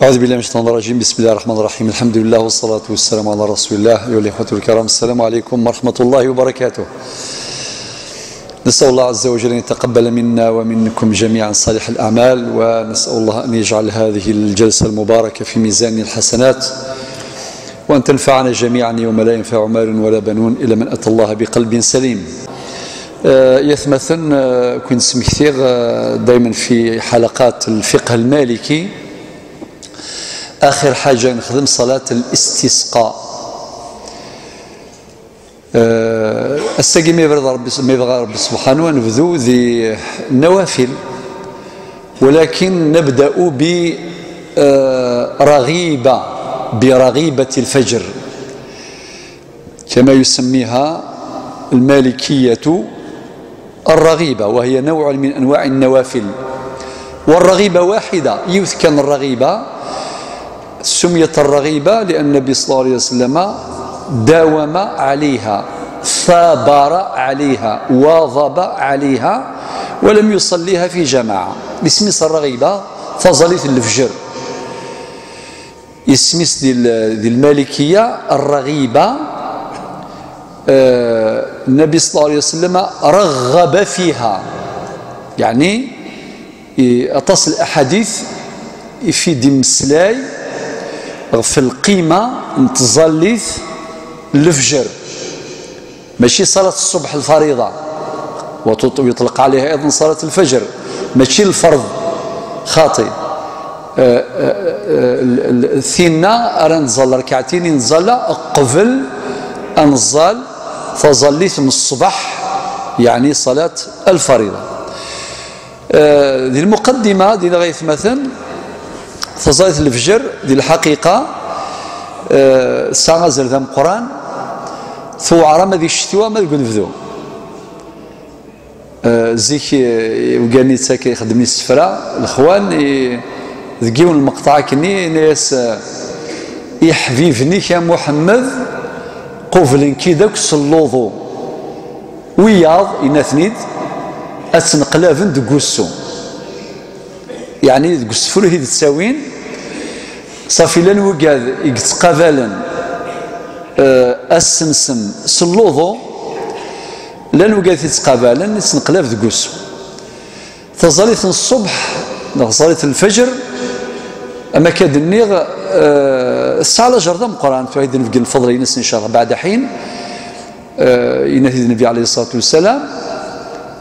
أعوذ بالله من الشيطان الرجيم. بسم الله الرحمن الرحيم. الحمد لله والصلاة والسلام على رسول الله. أيها الإخوة الكرام، السلام عليكم ورحمة الله وبركاته. نسأل الله عز وجل أن يتقبل منا ومنكم جميعا صالح الأعمال، ونسأل الله أن يجعل هذه الجلسة المباركة في ميزان الحسنات، وأن تنفعنا جميعا يوم لا ينفع مال ولا بنون إلا من أتى الله بقلب سليم. يثمثن كنت نسمع كثير دائما في حلقات الفقه المالكي آخر حاجة نخدم صلاة الاستسقاء. الساقي ما يبغى ربي سبحانه نبذو ذي النوافل، ولكن نبدأ برغيبة الفجر كما يسميها المالكية الرغيبة، وهي نوع من أنواع النوافل. والرغيبة واحدة، كان الرغيبة سميت الرغيبة لأن النبي صلى الله عليه وسلم داوم عليها، ثابر عليها، واظب عليها، ولم يصليها في جماعة. اسميس الرغيبة فضلت الفجر. اسميس دي المالكية الرغيبة. النبي صلى الله عليه وسلم رغب فيها، يعني أتصل الأحاديث في دمسلاي في القيمة نتظلث الفجر، ماشي صلاة الصبح الفريضة، ويطلق عليها أيضا صلاة الفجر، ماشي الفرض خاطئ. الثينا أرى نزل ركعتين نزل قبل أن نزل فظليت من الصبح، يعني صلاة الفريضة. دي المقدمة دي لغاية مثلا فصلت الفجر دي الحقيقة ساعة زرد القرآن ثو عرام ذي الشتوى ما يقول نفذو زيك وقالني تساكي يخدمني السفرة الأخوان ذقيون المقطع كني ناس يحبيبني يا محمد قفلن كيداك سلوضو وياض يناثنيد أتنقلافن دقوسو، يعني دقوسفلو هيد تساوين صافي لان وقاد يتقابلن السمسم سلوضو لان وقاد يتقابلن يتنقلاف دقوسو. تظليت الصبح صلاه الفجر اما كاد النيغ الساعه جردم قران فهيد نفقل الفضل ينس ان شاء الله بعد حين ينهي النبي عليه الصلاه والسلام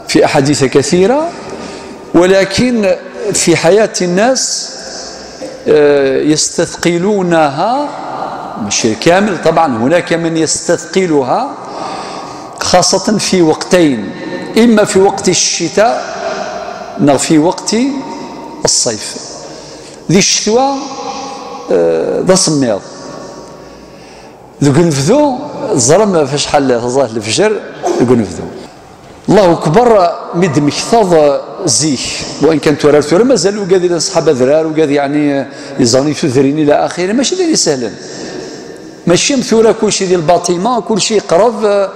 في احاديث كثيره، ولكن في حياه الناس يستثقلونها، مش كامل طبعا، هناك من يستثقلها خاصة في وقتين، إما في وقت الشتاء أو في وقت الصيف. ذي الشتوى ذا صميض ذو نفذو الظلم فاش حل تظاهر الفجر ذو نفذو الله أكبر مد مكتظ زيك، وإن كان تورا مازالوا قاعد أصحاب ذرار وقاعد يعني يزغني في ذرين إلى آخره، ماشي اللي سهلا، ماشي مثورا كل شيء ديال الباطيمة كل شيء قرب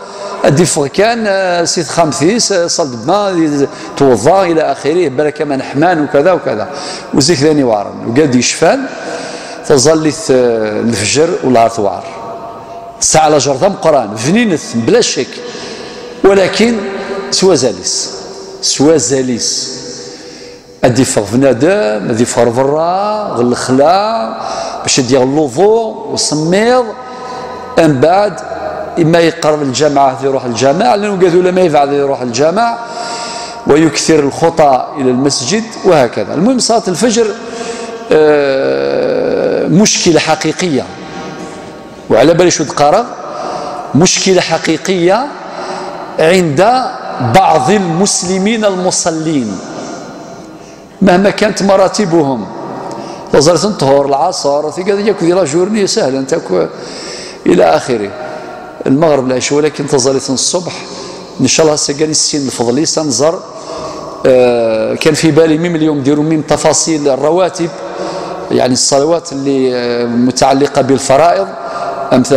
أدي فكان سيد خامثيس صلد ما توضا إلى آخره بركة من حمان وكذا وكذا وزيك ثاني وارن وقاعد يشفان تظلت الفجر والعثوار ساعة على جرثم قران فنينث بلا شك، ولكن سوا زاليس ادي فغ بنادم ادي فرفرا غلخلا باش يدير الوضوء والصميض، من بعد اما يقرب الجامعه يروح الجامع، لانه قالوا له ما ينفع يروح الجامع ويكثر الخطى الى المسجد وهكذا. المهم صلاه الفجر مشكله حقيقيه، وعلى بالي شو تقارب مشكله حقيقيه عند بعض المسلمين المصلين مهما كانت مراتبهم. وزارة الطهور العصر في قضية كثيرة جورني سهلا تاكو إلى آخره المغرب العشاء، ولكن تظلت الصبح إن شاء الله سجاني السين الفضلي سنزر. كان في بالي ميم اليوم ديروا ميم تفاصيل الرواتب، يعني الصلوات اللي متعلقة بالفرائض، أمثل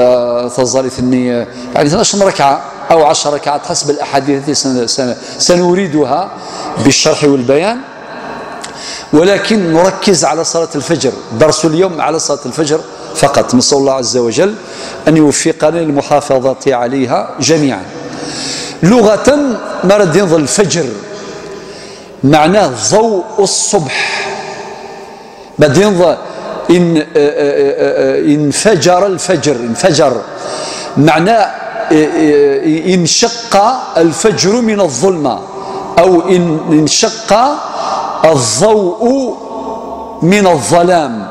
تظلت إني يعني 12 ركعة أو 10 ركعات حسب الأحاديث التي سنريدها بالشرح والبيان. ولكن نركز على صلاة الفجر. درس اليوم على صلاة الفجر فقط. نسأل الله عز وجل أن يوفقنا للمحافظة عليها جميعا. لغة مرد ينظر الفجر معناه ضوء الصبح. بعد ينظر إن انفجر الفجر، انفجر معناه انشق الفجر من الظلمة، أو انشق الضوء من الظلام.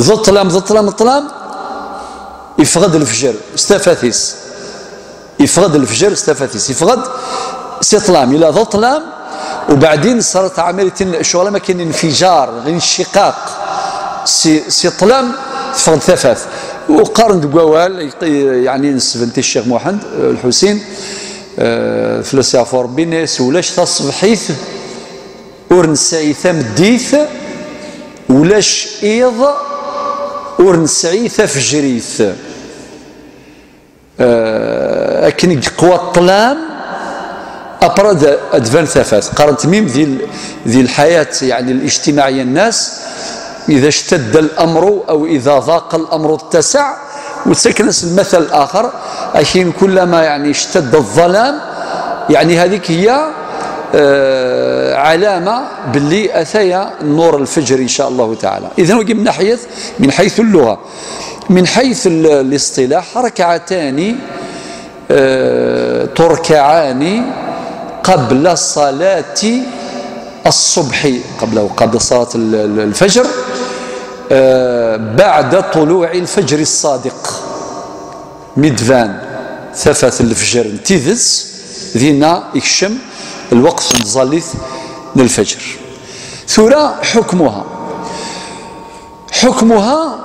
ظلام ظلام ظلام يفقد الفجر استفاثيس، يفقد الفجر استفاثيس، يفقد سيطلام إلى ظلام. وبعدين صارت عملية شغلة ما كاين انفجار، انشقاق، سيطلام تفقد ثفاث. وقارن قوال يعني نسبة الشيخ محمد الحسين فلسي عفو ربي ناس ولاش تصبحيث ورنسعي ثمديث ولاش إيض ورنسعي ثفجريث. أكن قوى الطلام أبرد أدفان ثفاث. قارنت ميم ذي الحياة يعني الاجتماعية. الناس إذا اشتد الأمر أو إذا ضاق الأمر اتسع. وتسكن المثل الآخر أحين كلما يعني اشتد الظلام يعني هذيك هي علامة باللي أثيا نور الفجر إن شاء الله تعالى. إذن وجي من حيث اللغة. من حيث الاصطلاح ركعتان تركعان قبل صلاة الصبح، قبل صلاة الفجر بعد طلوع الفجر الصادق. مدفان ثفث الفجر انتذز ذينا يكشم الوقت نظلث للفجر. ثورة حكمها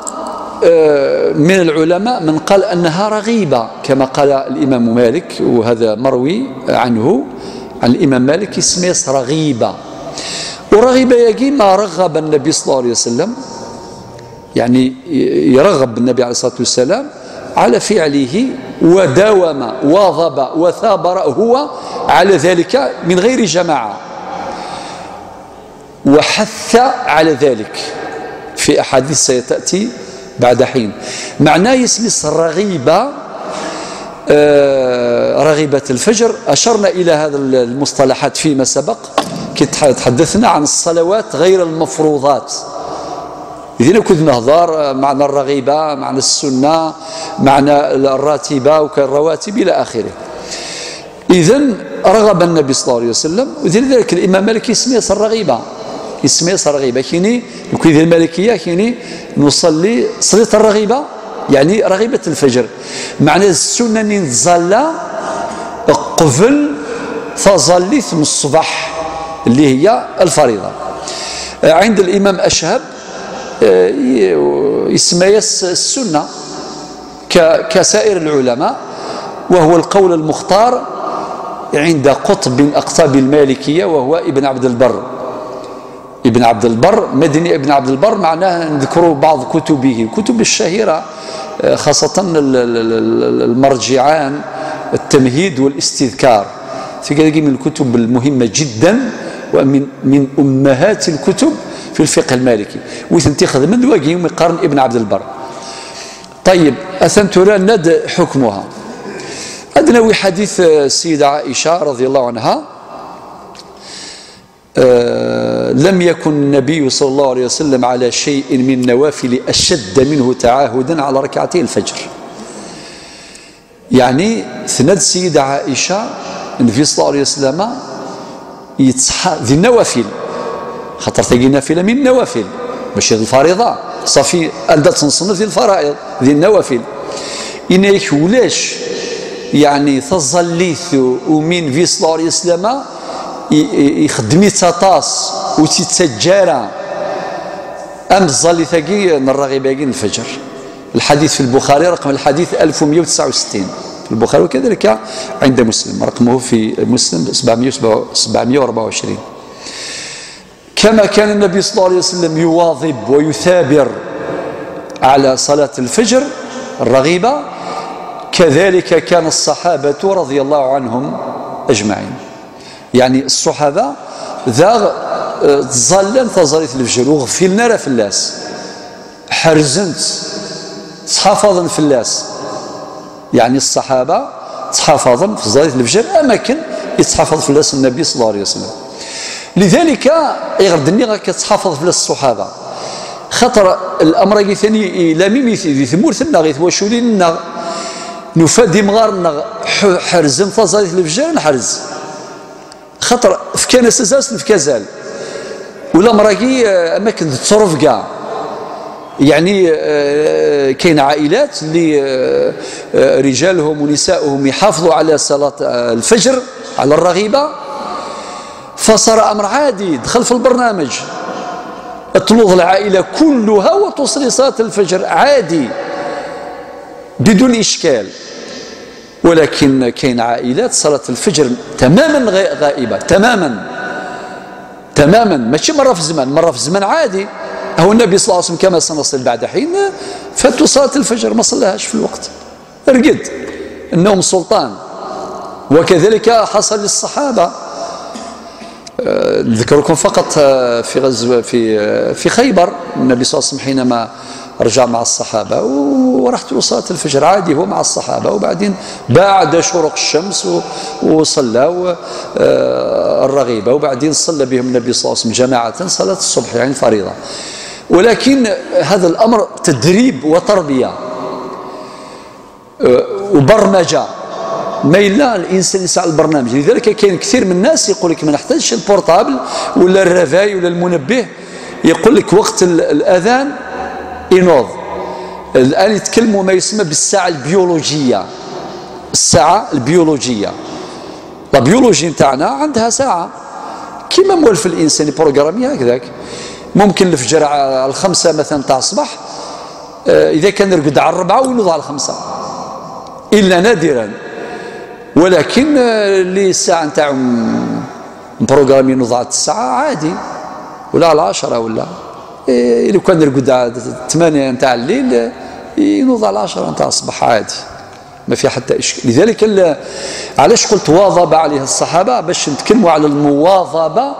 من العلماء من قال أنها رغيبة كما قال الإمام مالك، وهذا مروي عنه عن الإمام مالك اسمه رغيبة. ورغيبة يجي ما رغب النبي صلى الله عليه وسلم، يعني يرغب النبي عليه الصلاة والسلام على فعله وداوم واظب وثابر هو على ذلك من غير جماعة، وحث على ذلك في أحاديث ستأتي بعد حين. معناه يسمى الرغيبة رغيبة الفجر. أشرنا إلى هذا المصطلحات فيما سبق كي تحدثنا عن الصلوات غير المفروضات. إذن كنت نهضر معنى الرغيبة، معنى السنة، معنى الراتبة وكالرواتب إلى آخره. إذن رغب النبي صلى الله عليه وسلم، ولذلك الإمام مالك يسميه الرغيبة، يسميه الرغيبة. كيني الكويذة المالكية كيني نصلي صلاة الرغيبة يعني رغيبة الفجر. معنى السنة نتظلى قبل فظلي ثم الصباح اللي هي الفريضة. عند الإمام أشهب يسمى السنة كسائر العلماء، وهو القول المختار عند قطب من أقطاب المالكية وهو ابن عبد البر. ابن عبد البر مدني ابن عبد البر معناه نذكروا بعض كتبه، الكتب الشهيرة خاصة المرجعان التمهيد والاستذكار، في من الكتب المهمة جدا ومن أمهات الكتب في الفقه المالكي، وتنتخذ من واجه يقارن ابن عبد البر. طيب أثنتنا ند حكمها. أدنوي حديث السيدة عائشة رضي الله عنها لم يكن النبي صلى الله عليه وسلم على شيء من النوافل أشد منه تعاهدا على ركعتي الفجر. يعني ثند السيدة عائشة النبي صلى الله عليه وسلم يتصحى ذي النوافل، خاطر تجي نافلة من النوافل ماشي الفريضة، صافي ألدا تنصنف ذي الفرائض ذي النوافل. إنك ولاش يعني تظليث ومن في صلى الله عليه وسلم يخدمي تطاس وتتسجارة أم ظلي ثقي نرغب يقين الفجر. الحديث في البخاري رقم الحديث 1169 في البخاري، وكذلك عند مسلم رقمه في مسلم 724. كما كان النبي صلى الله عليه وسلم يواظب ويثابر على صلاة الفجر الرغيبة، كذلك كان الصحابة رضي الله عنهم أجمعين. يعني الصحابة ذا تظلن تزريت الفجر وغفلنا راه فلاس حرزنت تحافظن فلاس يعني الصحابة تحافظن في زريت الفجر أماكن يتحافظ فلاس النبي صلى الله عليه وسلم. لذلك يغردني غا كتحافظ فلاس الصحابة خاطر الأمر ثاني لا ميم ثمورثنا غيث وشولينا نفادي مغارنا حرزن تزريت الفجر نحرز خاطر في كان اساس في كازال ولا مراكي اماكن تصرف كاع يعني كاين عائلات اللي رجالهم ونسائهم يحافظوا على صلاة الفجر على الرغيبة فصار امر عادي دخل في البرنامج تنوض العائلة كلها وتصلي صلاة الفجر عادي بدون اشكال. ولكن كاين عائلات صلاة الفجر تماما غائبة تماما ماشي مرة في الزمان عادي. هو النبي صلى الله عليه وسلم كما سنصل بعد حين فاتوا صلاة الفجر ما صلاهاش في الوقت رقد النوم سلطان. وكذلك حصل للصحابة نذكركم فقط في غزوة في خيبر النبي صلى الله عليه وسلم حينما رجع مع الصحابة ورحت له صلاة الفجر عادي هو مع الصحابة وبعدين بعد شروق الشمس وصلوا الرغيبة وبعدين صلى بهم النبي صلى الله عليه وسلم جماعة صلاة الصبح يعني فريضة. ولكن هذا الأمر تدريب وتربية وبرمجة ما إلا الإنسان يسعى البرنامج. لذلك كاين كثير من الناس يقول لك ما نحتاجش البورتابل ولا الرفاي ولا المنبه يقول لك وقت الأذان ينوض. الآن يتكلموا ما يسمى بالساعة البيولوجية. الساعة البيولوجية لا بيولوجي نتاعنا عندها ساعة كما مولف الإنسان بروغرامي هكذاك. ممكن الفجر على 5 مثلا تاع الصباح إذا كان يرقد على 4 وينوض على 5 إلا نادرا. ولكن اللي الساعة نتاعهم بروغرامي ينوض على 9 عادي ولا على 10 ولا إذا كان يرقد على 8 نتاع الليل ينوض على 10 نتاع الصباح عادي ما في حتى إشكال. لذلك علاش قلت واظب عليها الصحابة باش نتكلموا على المواظبة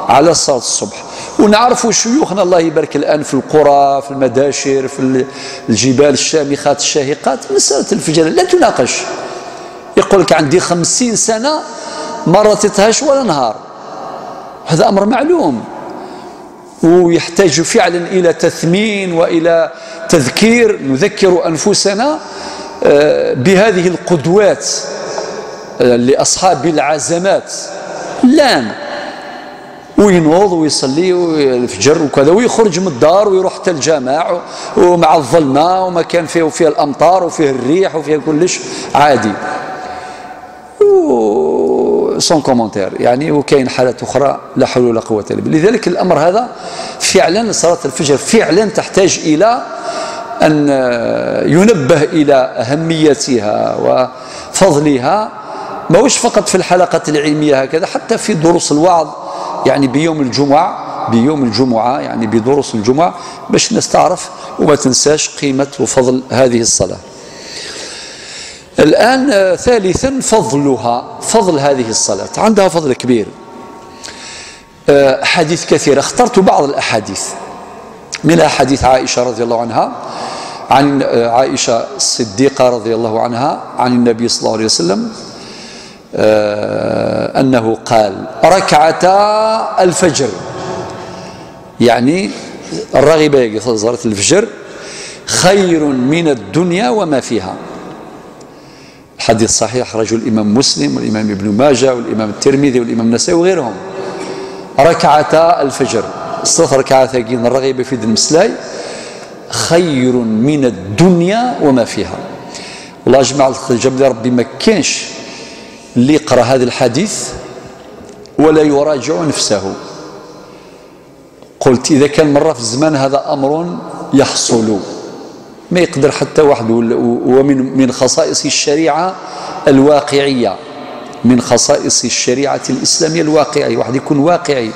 على صلاة الصبح. ونعرفوا شيوخنا الله يبارك الآن في القرى في المداشر في الجبال الشامخات الشاهقات مسألة الفجر لا تناقش. يقول لك عندي 50 سنة ما رتتهاش ولا نهار هذا أمر معلوم ويحتاج فعلا إلى تثمين وإلى تذكير. نذكر أنفسنا بهذه القدوات لأصحاب العزمات الآن وينوض ويصلي الفجر وكذا ويخرج من الدار ويروح حتى الجامع ومع الظلمة وما كان فيه الأمطار وفيه الريح وفيه كلش عادي سون كومنتير يعني. وكاين حالات أخرى لا حول ولا قوة إلا بالله. لذلك الأمر هذا فعلا صلاة الفجر فعلا تحتاج إلى أن ينبه إلى أهميتها وفضلها ماهوش فقط في الحلقات العلمية هكذا حتى في دروس الوعظ يعني بيوم الجمعة يعني بدروس الجمعة باش الناس تعرف وما تنساش قيمة وفضل هذه الصلاة. الآن ثالثا فضل هذه الصلاة عندها فضل كبير. أحاديث كثيرة اخترت بعض الأحاديث منها حديث عائشة رضي الله عنها عن عائشة الصديقة رضي الله عنها عن النبي صلى الله عليه وسلم أنه قال ركعتا الفجر يعني الرغبة صلاة الفجر خير من الدنيا وما فيها. الحديث صحيح أخرجه الإمام مسلم والإمام ابن ماجه والإمام الترمذي والإمام النسائي وغيرهم. ركعتا الفجر صلاة ركعات ثقين الرغبة في المسلاي خير من الدنيا وما فيها. والله جماعة الجبل ربي ما كانش اللي يقرأ هذا الحديث ولا يراجع نفسه. قلت إذا كان مرة في الزمان هذا أمر يحصل ما يقدر حتى واحد ومن خصائص الشريعة الواقعية من خصائص الشريعة الإسلامية الواقعية واحد يكون واقعي.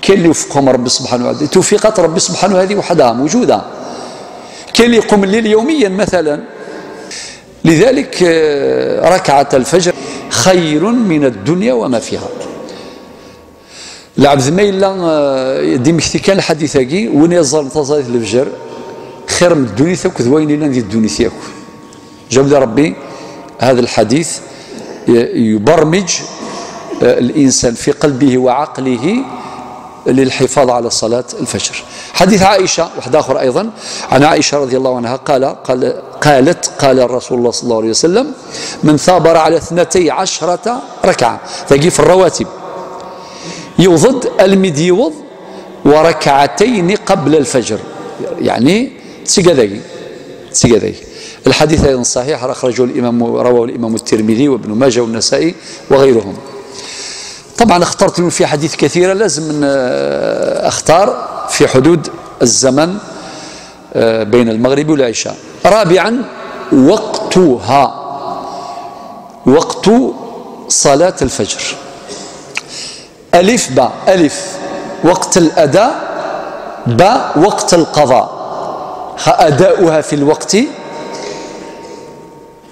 كاين اللي يوفقهم ربي سبحانه وتعالى توفيقات ربي سبحانه هذه وحدها موجودة. كاين اللي يقوم الليل يوميا مثلا. لذلك ركعة الفجر خير من الدنيا وما فيها. العبد ما إلا ديمكتي كان الحديث هاكي وين يزال انتصارات الفجر خير من الدنيا ثاك ذوين إلا ندير الدنيا ثاك. جاب لي ربي هذا الحديث يبرمج الإنسان في قلبه وعقله للحفاظ على صلاة الفجر. حديث عائشة واحد آخر أيضا عن عائشة رضي الله عنها قالت قال الرسول الله صلى الله عليه وسلم من ثابر على 12 ركعة تجي في الرواتب يوضد المديوض وركعتين قبل الفجر، يعني تسيقذي الحديث أيضا صحيح أخرجه رواه الإمام الترمذي وابن ماجه والنسائي وغيرهم. طبعا اخترت في حديث كثيرة، لازم اختار في حدود الزمن بين المغرب والعشاء. رابعا وقتها، وقت صلاة الفجر. ألف باء، ألف وقت الأداء، باء وقت القضاء. أداؤها في الوقت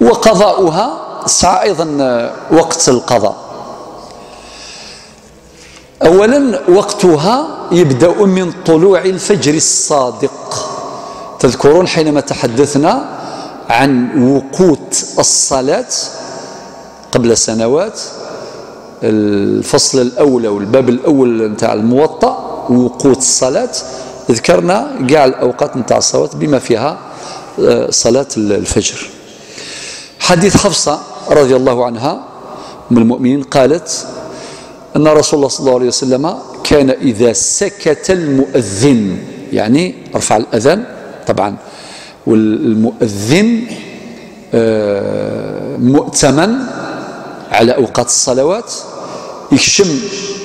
وقضاؤها ساعة أيضا وقت القضاء. أولا وقتها يبدأ من طلوع الفجر الصادق. تذكرون حينما تحدثنا عن وقوت الصلاة قبل سنوات، الفصل الأول أو الباب الأول نتاع الموطأ وقوت الصلاة، ذكرنا كاع الأوقات نتاع الصلاة بما فيها صلاة الفجر. حديث حفصة رضي الله عنها من المؤمنين قالت أن رسول الله صلى الله عليه وسلم كان إذا سكت المؤذن، يعني رفع الأذان طبعا، والمؤذن مؤتمن على أوقات الصلوات، يكشم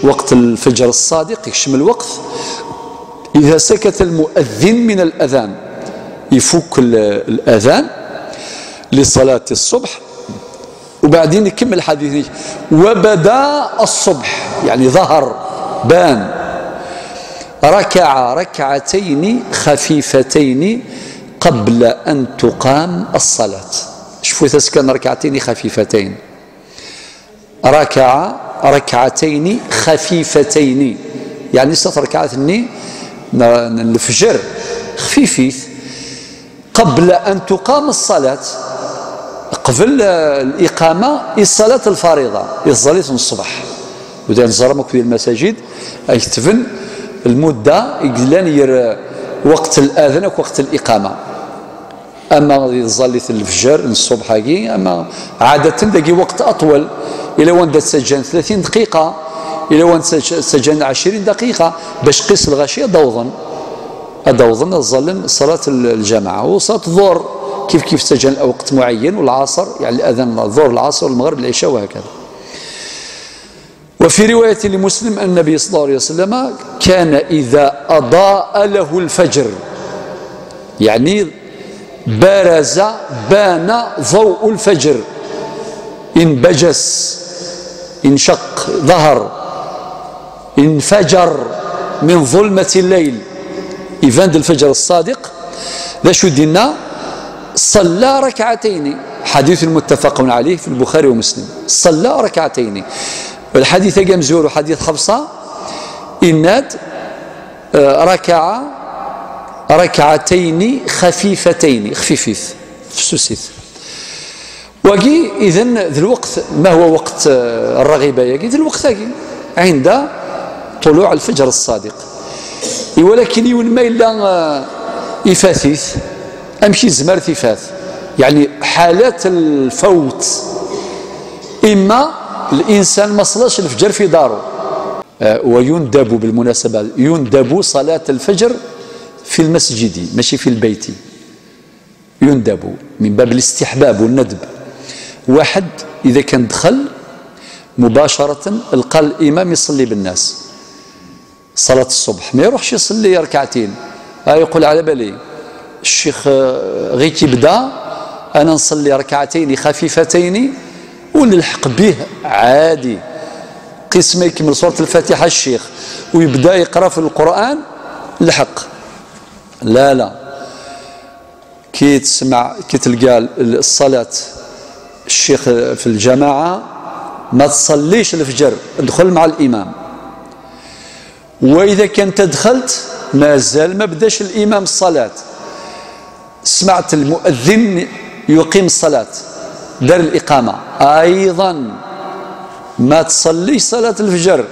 وقت الفجر الصادق، يكشم الوقت. إذا سكت المؤذن من الأذان يفك الأذان لصلاة الصبح، وبعدين يكمل الحديث وبدا الصبح، يعني ظهر بان، ركع ركعتين خفيفتين قبل أن تقام الصلاة. شوفوا تسكن ركعتين خفيفتين، ركع ركعتين خفيفتين، يعني 6 ركعات الفجر خفيفيت قبل أن تقام الصلاة، قبل الإقامة الصلاة الفريضة يصلي الصبح. ودا نزرمك في المساجد يكتفن المدة يقلان وقت الأذان وقت الإقامة. أما يصلي الفجر الصبح هاكي، أما عادة داكي وقت أطول، إلى وين تسجل 30 دقيقة، إلى وين تسجل 20 دقيقة باش قيس الغاشية دوظن الظلن صلاة الجماعة. وصلاة الظهر كيف تسجل وقت معين، والعصر يعني الأذان الظهر العصر والمغرب العشاء وهكذا. وفي رواية لمسلم أن النبي صلى الله عليه وسلم كان إذا أضاء له الفجر، يعني بارز بان ضوء الفجر، انبجس انشق ظهر انفجر من ظلمة الليل، يفاند الفجر الصادق، ذا شو دينا صلى ركعتين. حديث متفق عليه في البخاري ومسلم، صلى ركعتين. والحديث جاء مزور حديث حفصة إناد ركع ركعتين خفيفتين، خفيفيث فسوسيث. وقي إذن ذي الوقت ما هو وقت الرغبة؟ يقي ذي الوقت عند طلوع الفجر الصادق. ولكن يون ما إلا إفاثيث أمشي زمار ثفاث، يعني حالات الفوت، إما الإنسان ما صلاش الفجر في داره، ويندب بالمناسبة يندب صلاة الفجر في المسجد ماشي في البيت، يندب من باب الاستحباب والندب. واحد إذا كان دخل مباشرة لقى الإمام يصلي بالناس صلاة الصبح، ما يروحش يصلي ركعتين، يقول على بالي الشيخ غير كيبدا أنا نصلي ركعتين خفيفتين ونلحق به عادي، قيس ما يكمل سورة الفاتحة الشيخ ويبدا يقرأ في القرآن لحق. لا كي تسمع كي تلقى الصلاة الشيخ في الجماعة ما تصليش الفجر، ادخل مع الإمام. وإذا كنت دخلت ما زال ما بداش الإمام الصلاة، سمعت المؤذن يقيم الصلاة، دار الإقامة، أيضا ما تصليش صلاة الفجر،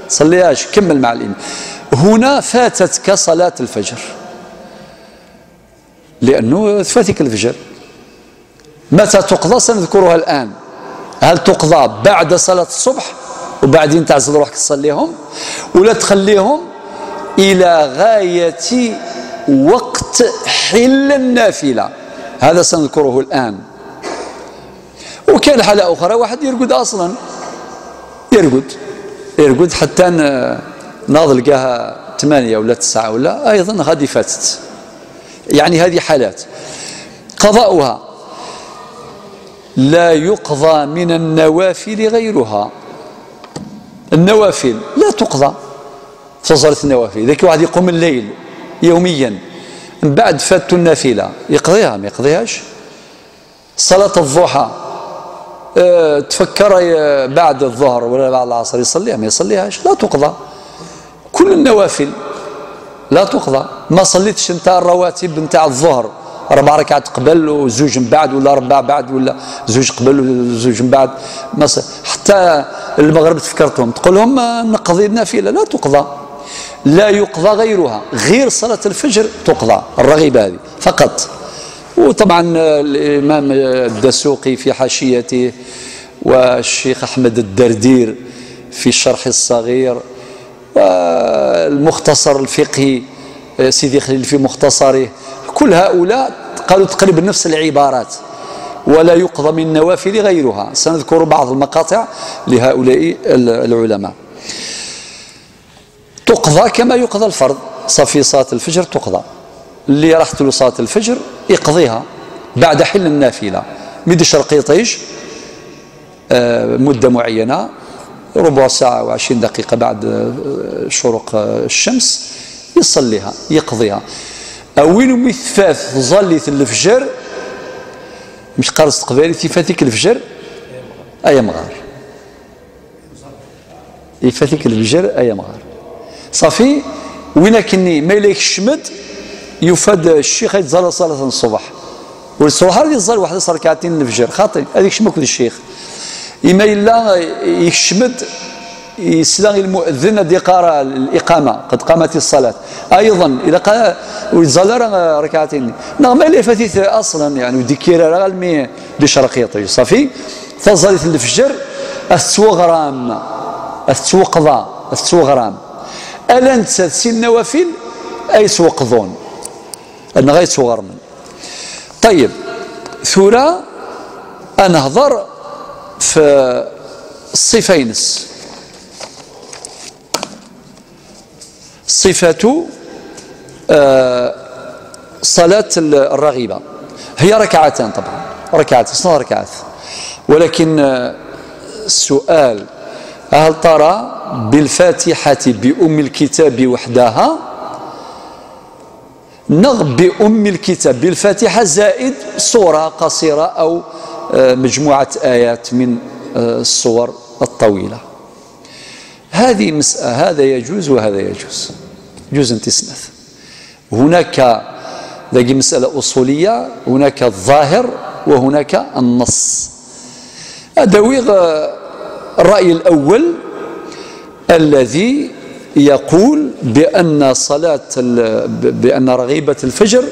صليهاش، كمل مع الإمام. هنا فاتتك صلاة الفجر لأنه فاتك الفجر. متى تقضى سنذكرها الآن. هل تقضى بعد صلاة الصبح وبعدين تعزل روحك تصليهم، ولا تخليهم إلى غاية وقت حل النافلة؟ هذا سنذكره الآن. وكان حالة أخرى واحد يرقد أصلا، يرقد حتى ناض لقاها 8 ولا 9 ولا أيضا غادي فاتت. يعني هذه حالات. قضاؤها لا يقضى من النوافل غيرها. النوافل لا تقضى في صلاة النوافل. إذا كان واحد يقوم الليل يوميا من بعد فات النافلة يقضيها ما يقضيهاش. صلاة الضحى تفكر بعد الظهر ولا بعد العصر يصليها ما يصليهاش، لا تقضى. كل النوافل لا تقضى. ما صليتش انت الرواتب نتاع الظهر 4 ركعات قبل وزوج من بعد، ولا 4 بعد، ولا زوج قبل وزوج من بعد، حتى المغرب تفكرتهم تقول لهم نقضي النافلة، لا تقضى. لا يقضى غيرها، غير صلاة الفجر تقضى الرغيبة هذه فقط. وطبعا الإمام الدسوقي في حاشيته، والشيخ أحمد الدردير في الشرح الصغير، والمختصر الفقهي سيدي خليل في مختصره، كل هؤلاء قالوا تقريبا نفس العبارات. ولا يقضى من النوافل غيرها. سنذكر بعض المقاطع لهؤلاء العلماء. تقضى كما يقضى الفرض. صافي صلاة الفجر تقضى، اللي راحت له صلاة الفجر يقضيها بعد حل النافلة، ما يديش رقيطيش مدة معينة، ربع ساعة و20 دقيقة بعد شروق الشمس يصليها يقضيها. أوين مثاث ظلت الفجر مش قارص قبالي فاتك الفجر أي مغار، يفاتك الفجر أي مغار صافي. وين كني ما يليك الشمد يفاد الشيخ يتزال صلاة الصبح، والصبح هذه يتزال واحد 2 ركعتين الفجر خاطئ، هذيك شمك الشيخ. إما إلا يشمد يسلغ المؤذن دي قارة الإقامة قد قامت الصلاة أيضا إذا قال ويتزال ركعتين نعم اللي فاتت أصلا يعني وديكيرا رغم بشرقيطي صافي. تزالت الفجر الثوغرام الثوقضى الثوغرام ألا نتسى سي النوافل أي سوقضون أن غير صغرنا. طيب ثورة أنا هضر في الصفينس صفة صلاة الرغيبة هي ركعتان طبعا، ركعتان 2 ركعات، ولكن السؤال هل ترى بالفاتحة بأم الكتاب وحدها بأم الكتاب بالفاتحة زائد سورة قصيرة أو مجموعة آيات من الصور الطويلة؟ هذه مسألة، هذا يجوز وهذا يجوز، يجوز انتسناث. هناك ذي مسألة أصولية، هناك الظاهر وهناك النص. هذا الرأي الأول الذي يقول بأن رغيبة الفجر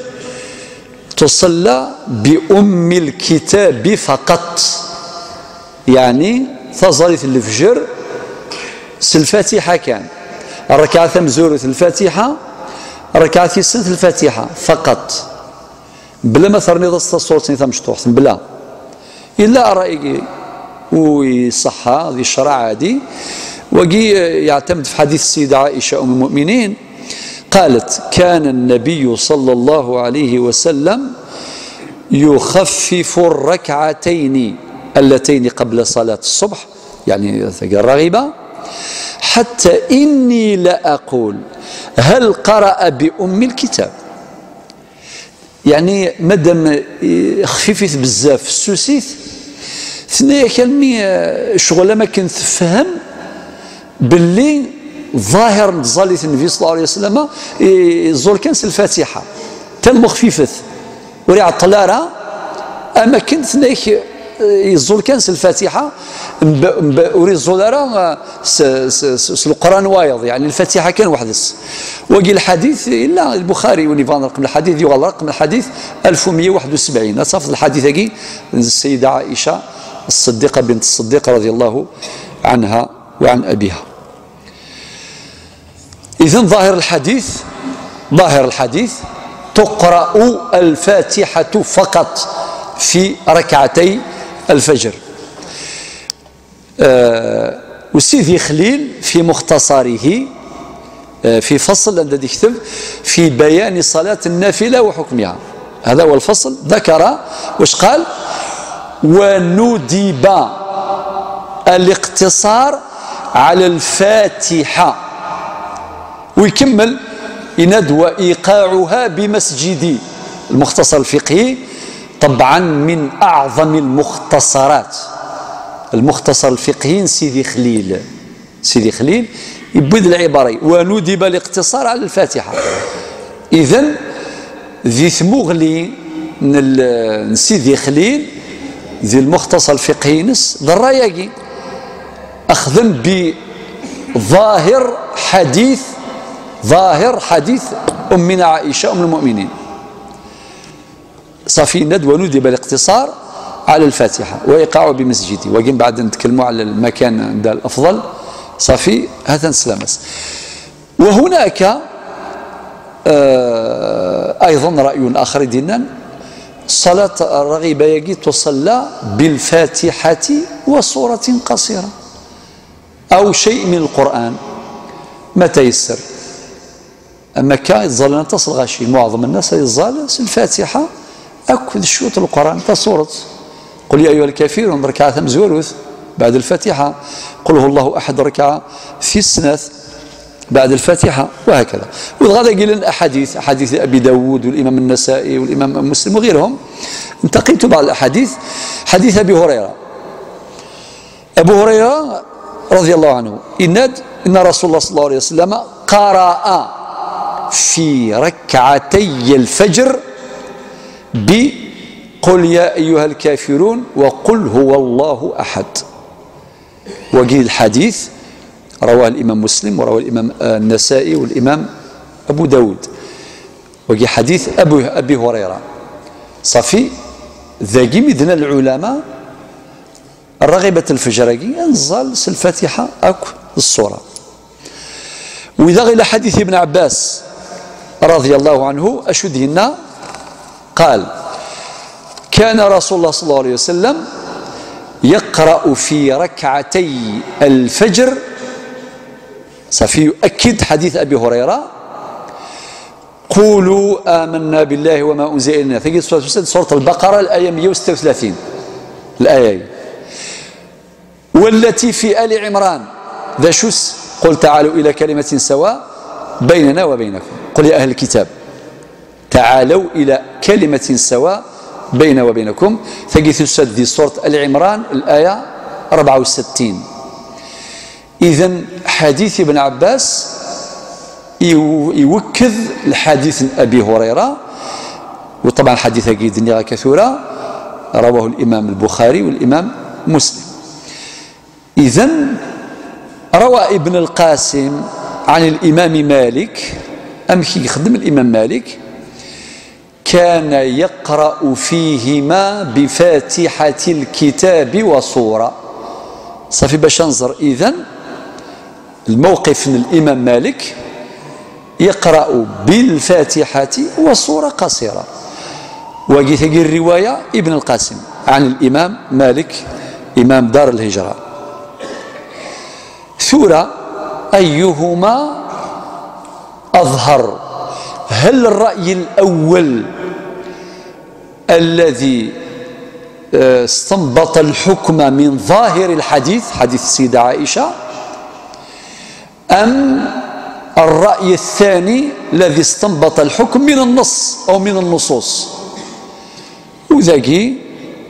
تصلى بأم الكتاب فقط، يعني تصلي الفجر الفاتحة كان الركعة مزورة الفاتحة ركعة سنة الفاتحة فقط بلا ما ثرني ضست الصوت نظام مشطوح بلا إلا رأيي ويصحى ذي الشرع عادي. وقي يعتمد في حديث السيدة عائشة أم المؤمنين قالت كان النبي صلى الله عليه وسلم يخفف الركعتين اللتين قبل صلاة الصبح يعني الرغيبة حتى إني لأقول هل قرأ بأم الكتاب، يعني مادام خفيفت بزاف السوسيت ثنيا كلمي شغل ما كنت تفهم باللي ظاهر زالت النبي صلى الله عليه وسلم زول كانس الفاتحة تم مخففة وريع الطلارة أما كنت نيك يزول كانس الفاتحة وري الزولارة القرآن وايض يعني الفاتحة كان وحدس وقي الحديث إلا البخاري ونيفان رقم الحديث يغال رقم الحديث 1171 أصف الحديث هكي السيدة عائشة الصديقة بنت الصديق رضي الله عنها وعن أبيها. إذن ظاهر الحديث تقرأ الفاتحة فقط في ركعتي الفجر. وسيدي خليل في مختصره في فصل الذي يكتب في بيان صلاة النافلة وحكمها، هذا هو الفصل، ذكر وش قال: وندب الاقتصار على الفاتحة، ويكمل يند وإيقاعها بمسجد. المختصر الفقهي طبعا من أعظم المختصرات، المختصر الفقهي سيدي خليل يبدل العبارة وندب الاقتصار على الفاتحة. إذن ذي ثموغلي سيدي خليل ذي المختصر الفقهي نس ذراياقي أخذن بظاهر حديث أمنا عائشة أم المؤمنين صافي ند وندب الاقتصار على الفاتحة وإيقاعه بمسجدي، وقين بعد نتكلموا على المكان ده الأفضل صافي هذا نسلمس. وهناك أيضا رأي آخر دينا صلاة الرغيبة يجي تصلى بالفاتحة وسورة قصيرة أو شيء من القرآن ما تيسر. أما كان يتظل تصل غاشي معظم الناس يتظل الفاتحة أكد الشوط القرآن تصورت قل يا أيها الكافرون ركعة مزوروث بعد الفاتحة، قل هو الله أحد ركعة في السناث بعد الفاتحة، وهكذا. وغدا قيل الأحاديث، أحاديث أبي داود والإمام النسائي والإمام مسلم وغيرهم. انتقيت بعض الأحاديث. حديث أبي هريرة، أبو هريرة رضي الله عنه إن رسول الله صلى الله عليه وسلم قرأ في ركعتي الفجر بقل يا أيها الكافرون وقل هو الله أحد. وقيل الحديث رواه الإمام مسلم ورواه الإمام النسائي والإمام أبو داود، وقيل حديث أبي هريرة صافي ذاقي مدنا العلماء الرغبة الفجرقي أنزل الفاتحة أكو الصورة. وإذا غير حديث ابن عباس رضي الله عنه أشدهن قال: كان رسول الله صلى الله عليه وسلم يقرأ في ركعتي الفجر، صافي يؤكد حديث أبي هريرة: قولوا آمنا بالله وما أنزل إلينا، تجد سورة البقرة الآية 136 الآية، والتي في آل عمران ذا شس قل تعالوا إلى كلمة سواء بيننا وبينكم، قل يا أهل الكتاب تعالوا إلى كلمة سواء بيننا وبينكم، تجد في سورة آل عمران الآية 64. إذن حديث ابن عباس يوكذ الحديث أبي هريرة، وطبعا الحديث أكيد كثيرة رواه الإمام البخاري والإمام مسلم. إذن روى ابن القاسم عن الإمام مالك أمشي يخدم الإمام مالك كان يقرأ فيهما بفاتحة الكتاب وصورة. صافي باش ننظر إذن الموقف من الإمام مالك يقرأ بالفاتحة وصورة قصيرة. وجيت الرواية ابن القاسم عن الإمام مالك إمام دار الهجرة. ثورة أيهما أظهر؟ هل الرأي الأول الذي استنبط الحكم من ظاهر الحديث حديث السيدة عائشة، أم الرأي الثاني الذي استنبط الحكم من النص أو من النصوص؟ وذاكي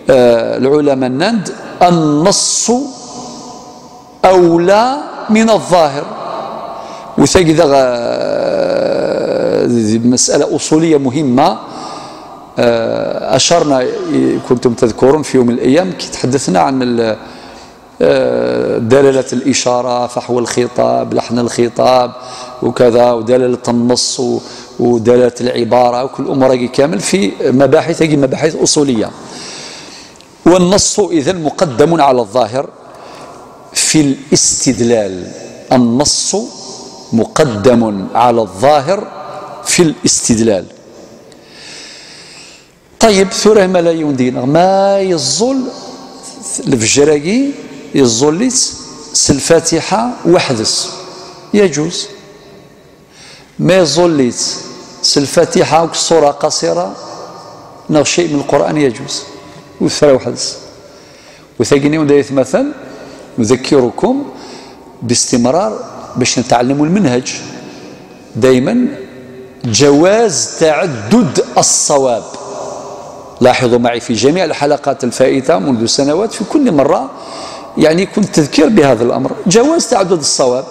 العلماء النند النص أولى من الظاهر، وثاقي مسألة أصولية مهمة أشرنا كنتم تذكرون في يوم من الأيام كي تحدثنا عن دلالة الإشارة، فحوى الخطاب، لحن الخطاب وكذا، ودلالة النص ودلالة العبارة، وكل الأمور كامل في مباحث أصولية. والنص إذن مقدم على الظاهر في الاستدلال. النص مقدم على الظاهر في الاستدلال. طيب ثوره ما لا يندين ما يظل الفجراقي يظلت الفاتحة وحدس يجوز، ما يظلت الفاتحة والصورة قصيرة نغ شيء من القرآن يجوز وثرى وحدس. وثاقيني ودايث مثلا نذكركم باستمرار باش نتعلموا المنهج دائما جواز تعدد الصواب. لاحظوا معي في جميع الحلقات الفائتة منذ سنوات في كل مرة يعني كنت تذكر بهذا الأمر، جواز تعدد الصواب،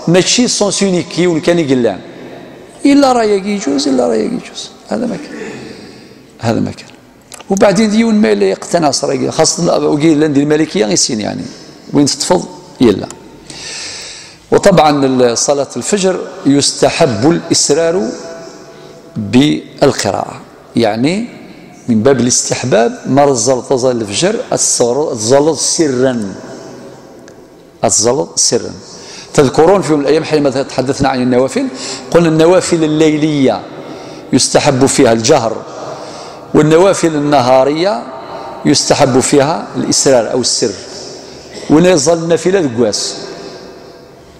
ماشي سونس يونيكي وكان يقلان إلا راه يجوز إلا راه يجوز، هذا ما كان، هذا ما كان. وبعدين ديون ما لا يقتنع صراحة خاصة وقيل لندي المالكية غيسين يعني وين تتفض يلا. وطبعا صلاة الفجر يستحب الإسرار بالقراءة، يعني من باب الاستحباب مرزل تظل الفجر الزلط سرا، الزلط سرا. تذكرون في يوم من الأيام حينما تحدثنا عن النوافل قلنا النوافل الليلية يستحب فيها الجهر، والنوافل النهارية يستحب فيها الإسرار أو السر. ونظل النافلة دقواس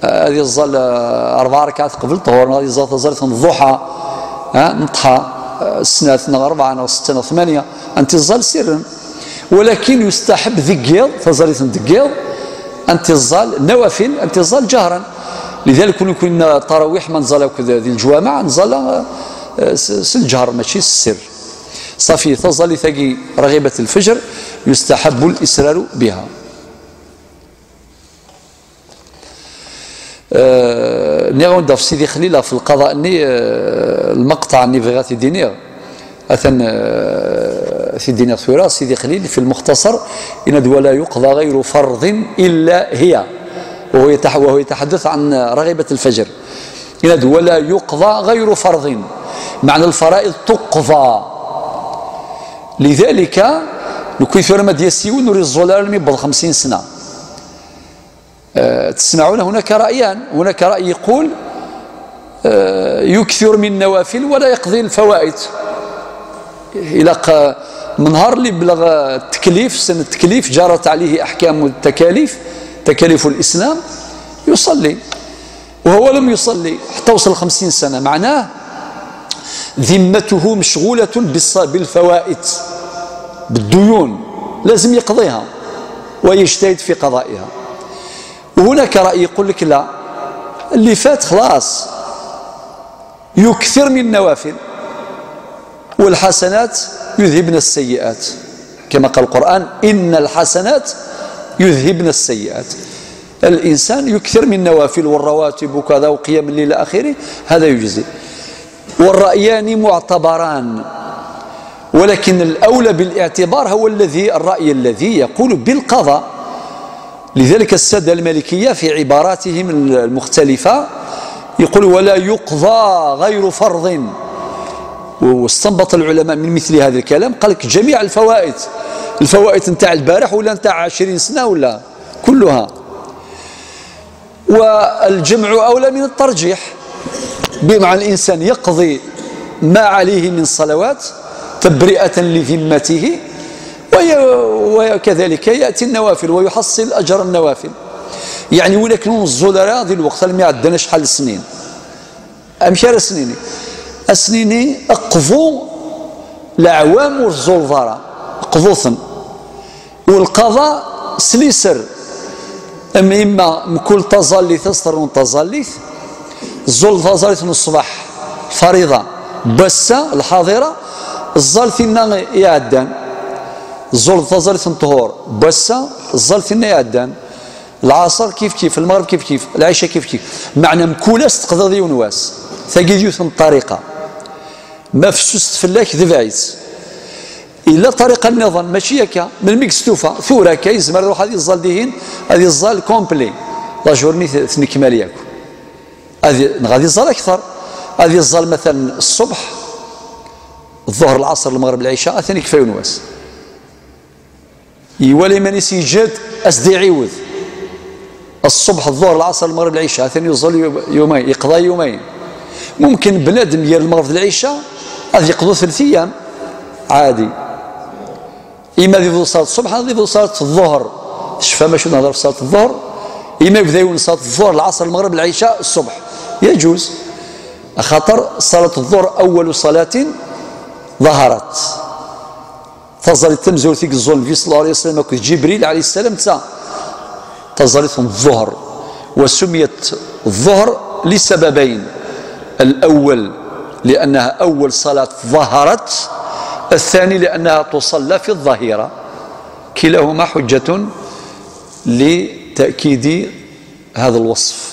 هذه الظل 4 ركعات قبل الظهر، هذه الظل الضحى نضحى السنة 4 أو 6 أو 8 أنت الظل سرا، ولكن يستحب ذكيض فزريت ذكيض أنت الظل نوافل أنت الظل جهرا. لذلك كنا تراويح ما نزل كذا ذي الجوامع نزل الجهر ماشي السر. صافي تظل ثقي رغيبة الفجر يستحب الإسرار بها. نيغون في سيدي خليل في القضاء المقطع اني في غاثي دينير اثن في دينير ثورة سيدي خليل في المختصر ان ولا يقضى غير فرض الا هي، وهو يتحدث عن رغيبة الفجر. ان ولا يقضى غير فرض معنى الفرائض تقضى. لذلك نكثر ما ديسيون نري الظلال من 50 سنة. تسمعون هناك رأيان، هناك رأي يقول يكثر من النوافل ولا يقضي الفوائد إلى من نهار اللي بلغ التكليف سن التكليف جرت عليه أحكام التكاليف تكاليف الإسلام يصلي، وهو لم يصلي حتى وصل 50 سنة، معناه ذمته مشغولة بالفوائد بالديون لازم يقضيها ويجتهد في قضائها. وهناك رأي يقول لك لا اللي فات خلاص يكثر من النوافل والحسنات يذهبن السيئات كما قال القرآن إن الحسنات يذهبن السيئات. الإنسان يكثر من النوافل والرواتب وكذا وقيام الليل إلى آخره هذا يجزي. والرأيان معتبران، ولكن الأولى بالاعتبار هو الرأي الذي يقول بالقضاء. لذلك السادة المالكية في عباراتهم المختلفة يقول ولا يقضى غير فرض. واستنبط العلماء من مثل هذا الكلام قال لك جميع الفوائد نتاع البارح ولا نتاع 20 سنة ولا كلها. والجمع أولى من الترجيح، بمعنى الإنسان يقضي ما عليه من صلوات تبرئة لذمته، وكذلك يأتي النوافل ويحصل أجر النوافل. يعني ولكن الزلراء ذي الوقت اللي ما عندنا شحال السنين أمشار السنين أقضوا الأعوام والزلظرة قضوثا، والقضاء سليسر إما مكل تظليث أسطر تظليث الزل تظليث من الصباح فريضة بس الحاضرة الزلثنا يعدان الزل تظليث طهور بس الزلثنا يعدان العصر كيف كيف، المغرب كيف كيف، العشاء كيف كيف، معنى مكولاس تقضي ونواس ثقي ديوث الطريقة ما فسست فلاك ذبايت إلا طريقة النظام ماشي هكا من ميكستوفا ثورة كايز مرة روح هذه الزال ديهين هذه الزال كومبلي لا جورني تنكمل ياكو هذه غادي الزال أكثر هذه الزال مثلا الصبح الظهر العصر المغرب العشاء ثاني كفاية ونواس يولي من يسجد أسدي عوض الصبح الظهر العصر المغرب العشاء ثاني يوصل يومين يقضى يومين ممكن بنادم يا المغرب العشاء هذا يقضوا 3 أيام عادي إما يفضل صلاة الصبح هذا يفضل صلاة الظهر شفا ما شو نهضر في صلاة الظهر إما يبدا يكون صلاة الظهر العصر المغرب العشاء الصبح يجوز خاطر صلاة الظهر أول صلاة ظهرت تظل تمزول فيك الظلم في صلى الله عليه وسلم جبريل عليه السلام تظلتهم الظهر وسميت الظهر لسببين الأول لأنها أول صلاة ظهرت الثاني لأنها تصلى في الظهيرة كلاهما حجة لتأكيد هذا الوصف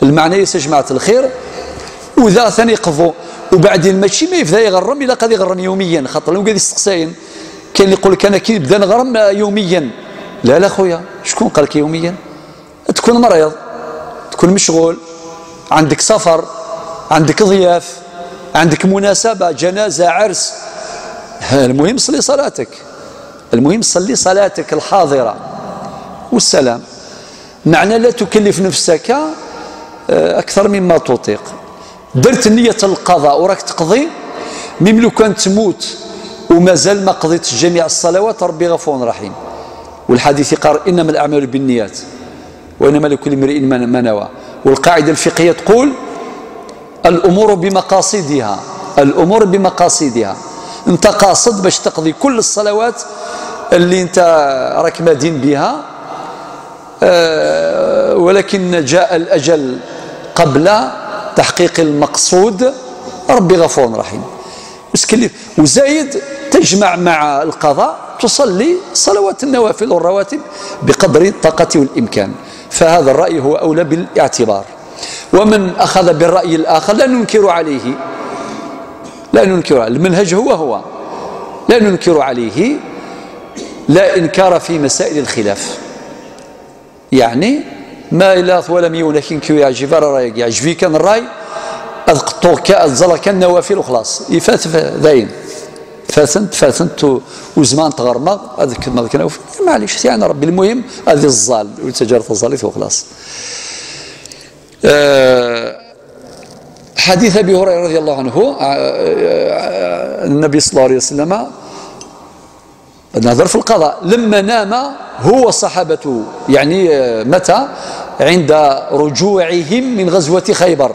المعنى يا جماعة الخير وذا ثاني يقضوا وبعدين ماشي ما يبدا يغرم الا قد يغرم يوميا خاطر لو قاعد يستقساين كاين اللي يقول لك انا كي نبدا نغرم يوميا لا خويا شكون قال لك يوميا تكون مريض تكون مشغول عندك سفر عندك ضياف عندك مناسبة جنازة عرس المهم صلي صلاتك المهم صلي صلاتك الحاضرة والسلام معنى لا تكلف نفسك أكثر مما تطيق درت نية القضاء وراك تقضي ميم لو كان تموت ومازال ما قضيت جميع الصلوات ربي غفور رحيم والحديث قال إنما الأعمال بالنيات وإنما لكل امرئ ما نوى والقاعدة الفقهية تقول الأمور بمقاصدها الأمور بمقاصدها أنت قاصد باش تقضي كل الصلوات اللي أنت راك مدين بها ولكن جاء الأجل قبل تحقيق المقصود ربي غفور رحيم وزايد تجمع مع القضاء تصلي صلوات النوافل والرواتب بقدر الطاقة والإمكان فهذا الرأي هو أولى بالاعتبار ومن أخذ بالرأي الآخر لا ننكر عليه المنهج هو لا ننكر عليه لا إنكار في مسائل الخلاف يعني ما إلا ولم يونكين كيو يعجب رأيك يعجبي كان الرأي أذقطوك كأذزل كان نوافل وخلاص يفات ذاين فاتنت وزمان تغرمض هذاك ما ذكرنا معليش يعني ربي المهم هذه الظال وتجارة الظالف وخلاص حديث أبي هريرة رضي الله عنه النبي صلى الله عليه وسلم نظر في القضاء لما نام هو صحابته يعني متى عند رجوعهم من غزوة خيبر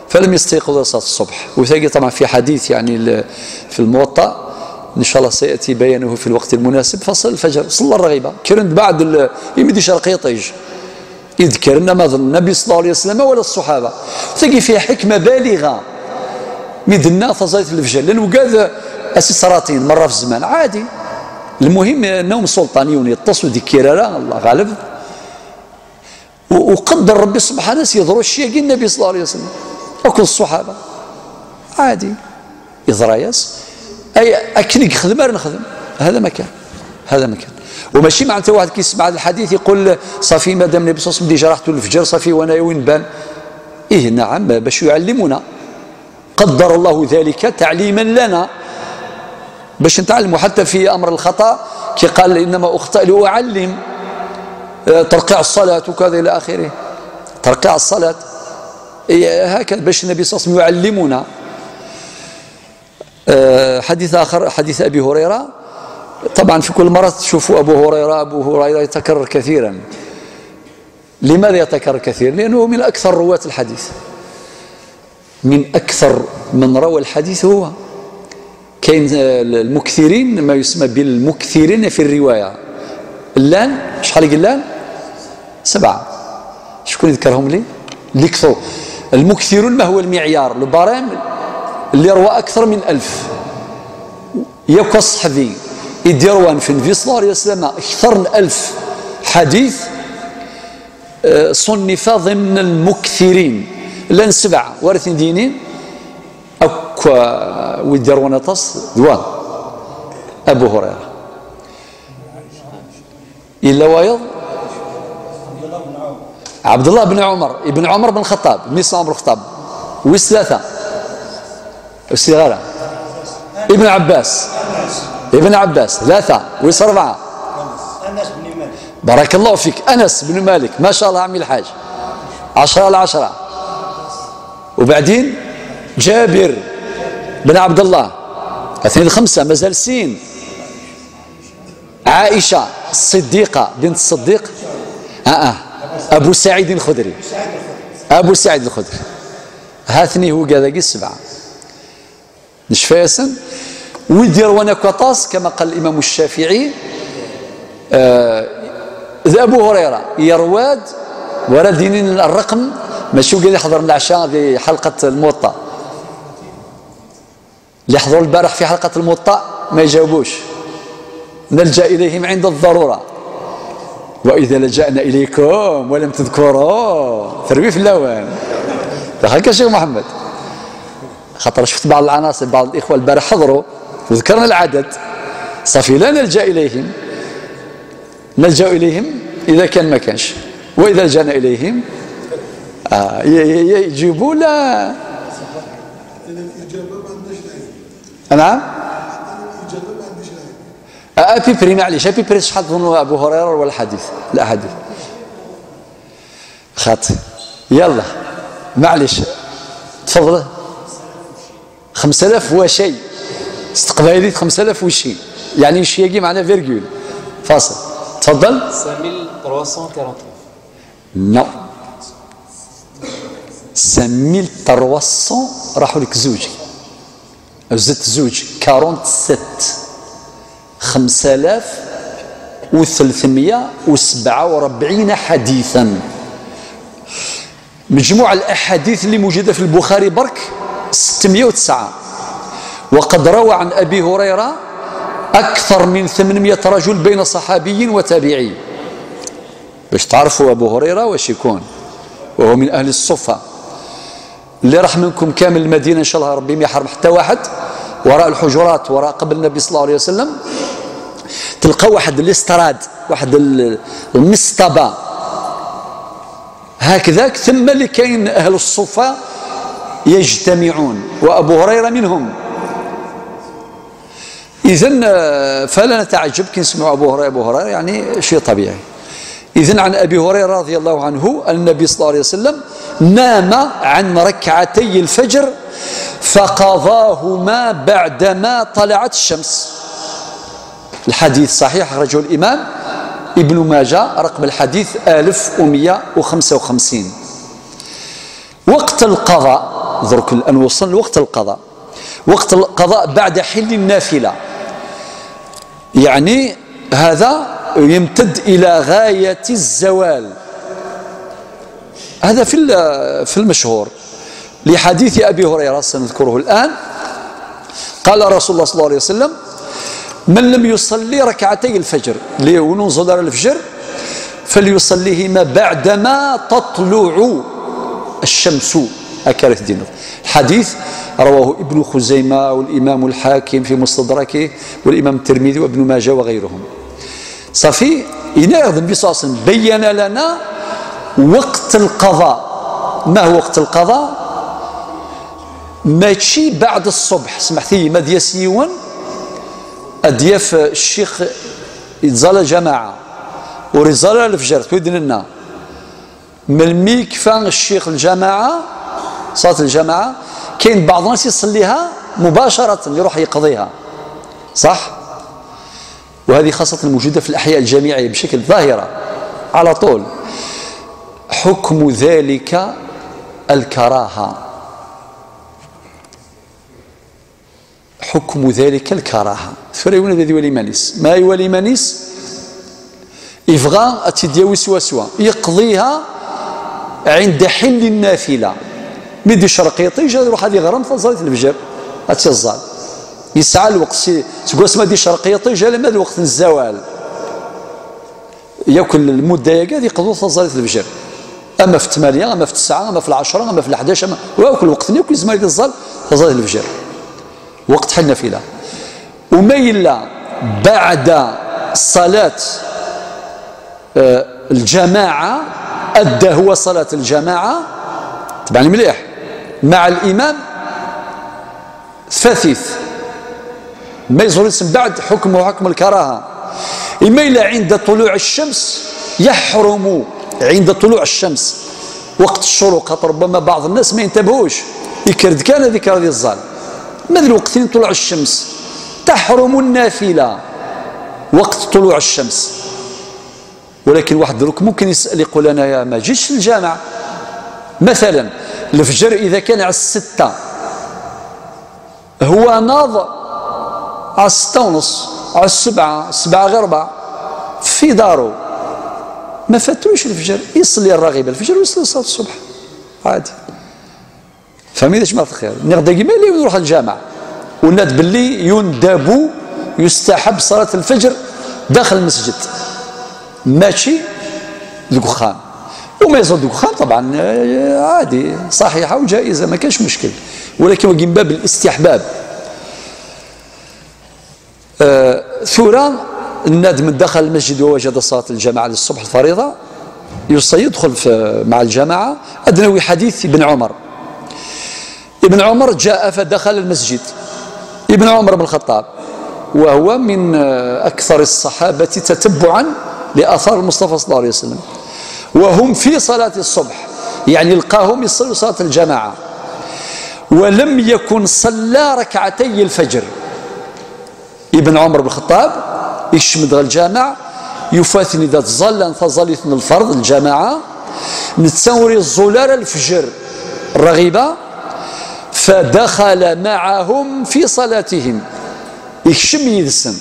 فلم يستيقظوا صلاة الصبح وثاقي طبعا في حديث يعني في الموطأ إن شاء الله سيأتي بيانه في الوقت المناسب فصل الفجر صلى الرغيبة كرند بعد يمدي شرقية طيج يذكر ما ظن النبي صلى الله عليه وسلم ولا الصحابة تلاقي فيها حكمة بالغة مدنا فصلت الفجر لأنه قال أسسراتين مرة في الزمان عادي المهم أنهم سلطانيون يتصلوا ذكرارا الله غالب وقدر ربي سبحانه يضروا الشيء النبي صلى الله عليه وسلم وكل الصحابة عادي يضرياس أي أكنك خدمة نخدم هذا مكان وماشي معناته واحد كيسمع هذا الحديث يقول صافي مادام النبي صلى الله عليه وسلم ديجا رحت الفجر صافي وانا وين بان إيه نعم باش يعلمنا قدر الله ذلك تعليما لنا باش نتعلموا حتى في أمر الخطأ كي قال إنما أخطأ لأعلم ترقيع الصلاة وكذا إلى آخره ترقيع الصلاة هكذا باش النبي صلى الله عليه وسلم يعلمنا حديث آخر حديث أبي هريرة طبعا في كل مرة تشوفوا أبو هريرة يتكرر كثيرا لماذا يتكرر كثيرا لأنه من أكثر رواة الحديث من أكثر من روى الحديث هو كاين المكثرين ما يسمى بالمكثرين في الرواية اللان شحال قلان 7 شكون يذكرهم لي اللي كثروا المكثرون ما هو المعيار البرام اللي روى أكثر من 1000 يبقى الصحفي يديروان في النبي صلى الله عليه وسلم أكثر من 1000 حديث صنف ضمن المكثرين لان 7 وارثين دينين أك ويدير ونطس دوان أبو هريرة إلا وايض عبد الله بن عمر ابن عمر بن الخطاب ميس عمر الخطاب ويس 3 الصغار ابن عباس 3 ويس 4 بارك الله فيك أنس بن مالك ما شاء الله عمي الحاج 10 على 10 وبعدين جابر بن عبد الله 5 مازال سين عائشة الصديقة بنت الصديق أبو سعيد الخدري هاثني هو كذا 7 نشفاسن ويدير وانا كطاس كما قال الإمام الشافعي أبو هريرة يرواد ورا دينين الرقم ماشي قال يحضر العشاء في حلقة الموطأ اللي حضروا البارح في حلقة الموطأ ما يجاوبوش نلجأ إليهم عند الضرورة وإذا لجأنا إليكم ولم تذكروا تروي في اللوان هكا شيخ محمد خاطر شفت بعض العناصر بعض الإخوة البارح حضروا وذكرنا العدد صافي لا نلجأ إليهم إذا كان ما كانش وإذا لجأنا إليهم يجيبوا لا نعم أبي بري معليش أبي بري شحال تظنوا أبو هريرة ولا الحديث الأحاديث خاطئ يلا معليش تفضل 5000 وشيء استقبالي 5000 وشيء يعني شيء معناه فيرجول فاصل تفضل 5349 نو 5300 راحوا لك زوج أو زدت زوج 47 5347 حديثا مجموع الأحاديث اللي موجودة في البخاري برك 609 وقد روى عن أبي هريرة أكثر من 800 رجل بين صحابي وتابعي باش تعرفوا أبو هريرة واش يكون وهو من أهل الصفة اللي راح منكم كامل المدينة إن شاء الله ربي ما يحرم حتى واحد وراء الحجرات وراء قبل النبي صلى الله عليه وسلم تلقى واحد الاستراد واحد المصطبة هكذاك ثم اللي كاين أهل الصفة يجتمعون وأبو هريرة منهم إذن فلا نتعجب كي نسمع أبو هريرة يعني شيء طبيعي. إذن عن أبي هريرة رضي الله عنه النبي صلى الله عليه وسلم نام عن ركعتي الفجر فقضاهما بعدما طلعت الشمس. الحديث صحيح أخرجه الإمام ابن ماجه رقم الحديث 1155. وقت القضاء درك الآن وصلنا لوقت القضاء. وقت القضاء بعد حل النافلة يعني هذا يمتد إلى غاية الزوال. هذا في المشهور لحديث أبي هريرة سنذكره الآن. قال رسول الله صلى الله عليه وسلم من لم يصلي ركعتي الفجر ليونوز الفجر فليصليهما بعدما تطلع الشمس. أكلت دينه. الحديث رواه ابن خزيمة والإمام الحاكم في مستدركه والإمام الترمذي وابن ماجه وغيرهم. صافي إناء النبي صلى الله عليه وسلم بين لنا وقت القضاء. ما هو وقت القضاء؟ ماشي بعد الصبح. سمحتي ما دياسيون أدياف الشيخ يتزال جماعة ورزال الفجر تودن لنا من ميك فان الشيخ الجماعة صلاة الجماعة كاين بعض الناس يصليها مباشرة يروح يقضيها صح؟ وهذه خاصة موجودة في الأحياء الجامعية بشكل ظاهرة على طول. حكم ذلك الكراهة. حكم ذلك الكراهة. فريون ذي ولي مانيس ما يولي مانيس يبغى أتدياوي سوا يقضيها عند حل النافلة مدي شرقيطي جا يروح هذه غرام صلاة الفجر أتيزال يسعى الوقت تقول اسمها دي شرقيطي جا لما وقت الزوال ياكل المدة يقعد يقضوا صلاة الفجر اما في 8 اما في 9 اما في 10 اما في 11 اما وكل وقت وكل زمان ديال الظل صلاه الفجر وقت حل النافله. وما الا بعد صلاه الجماعه ادى هو صلاه الجماعه تبعني مليح مع الامام فثيث ما يزول اسم بعد حكمه حكم الكراهه. اما الا عند طلوع الشمس يحرم عند طلوع الشمس وقت الشروق، ربما بعض الناس ما ينتبهوش يكرد كان ذكر هذه الظل ماذا الوقتين طلوع الشمس تحرم النافله وقت طلوع الشمس. ولكن واحد دروك ممكن يسأل يقول انا يا ما جيتش للجامع مثلا الفجر اذا كان على 6 هو ناض على 6:30 على 7 غير 4 في دارو ما فاتوش الفجر يصلي الراغب الفجر ويصلي صلاه الصبح عادي. فهمتي اش معنات الخير نغدا كيما اللي يروح للجامع وناد باللي يندب يستحب صلاه الفجر داخل المسجد ماشي الدخان. وما يزال الدخان طبعا عادي صحيحه وجائزه ما كاش مشكل، ولكن من باب الاستحباب. ثوران الناد من دخل المسجد ووجد صلاه الجماعه للصبح الفريضه يدخل مع الجماعه. ادنوي حديث ابن عمر. ابن عمر جاء فدخل المسجد، ابن عمر بن الخطاب وهو من اكثر الصحابه تتبعا لآثار المصطفى صلى الله عليه وسلم، وهم في صلاة الصبح يعني لقاهم يصلوا صلاة الجماعة ولم يكن صلى ركعتي الفجر. ابن عمر بن الخطاب يشمد الجامع يفاثني ذات ظل فظلتنا الفرض الجماعة نتسوري الزلال الفجر الرغيبة فدخل معهم في صلاتهم يكشم يدسن